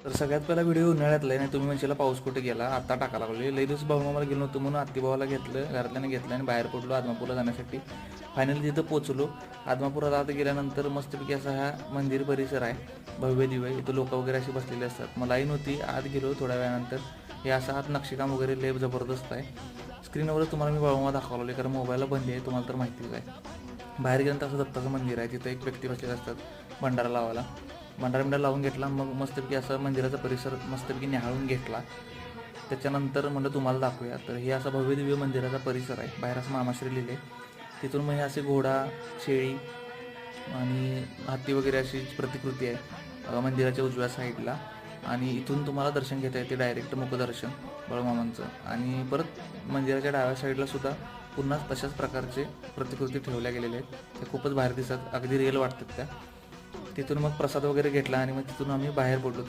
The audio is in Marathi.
तर सगळ्यात पहिला व्हिडिओ उन्हाळ्यातला आहे. नाही तुम्ही म्हणशीला पाऊस कुठे गेला, आता टाका लागलो. लई दिवस भाऊमामाला गेलो नव्हतो म्हणून आत्तीभावाला घेतलं, घरातल्याने घेतलं आणि बाहेर पडलो आदमापूरला जाण्यासाठी. फायनली तिथं पोचलो. आदमापुरात आत गेल्यानंतर मस्तपैकी असा हा मंदिर परिसर आहे, भव्य दिव्य. इथं लोक वगैरे अशी बसलेली असतात. मग लाईन होती, आत गेलो थोड्या वेळानंतर. हे असं आत नक्षीकाम वगैरे लय जबरदस्त आहे. स्क्रीनवरच तुम्हाला मी बाळूमामा दाखवले कारण मोबाईलला बंदी आहे, तुम्हाला तर माहितीच आहे. बाहेर गेल्यानंतर असं दत्ताचं मंदिर आहे, तिथं एक व्यक्ती बसलेले असतात भंडारा लावायला. भंडारा लावून घेतला, मग मस्तपैकी असं मंदिराचा परिसर मस्तपैकी निहाळून घेतला. त्याच्यानंतर म्हणलं तुम्हाला दाखवूया. तर हे असा भव्य दिव्य मंदिराचा परिसर आहे. बाहेर असं मामाश्री लिहिले. तिथून मग हे असे घोडा, शेळी आणि हत्ती वगैरे अशी प्रतिकृती आहे मंदिराच्या उजव्या साईडला. आणि इथून तुम्हाला दर्शन घेता येते डायरेक्ट मुखदर्शन बाळूमामांचं. आणि परत मंदिराच्या डाव्या साईडला सुद्धा पुन्हा तशाच प्रकारचे प्रतिकृती ठेवल्या गेलेल्या आहेत. त्या खूपच बाहेर दिसतात, अगदी रिअल वाटतात त्या. तिथून मग प्रसाद वगैरे घेतला आणि मग तिथून आम्ही बाहेर पडलो. तर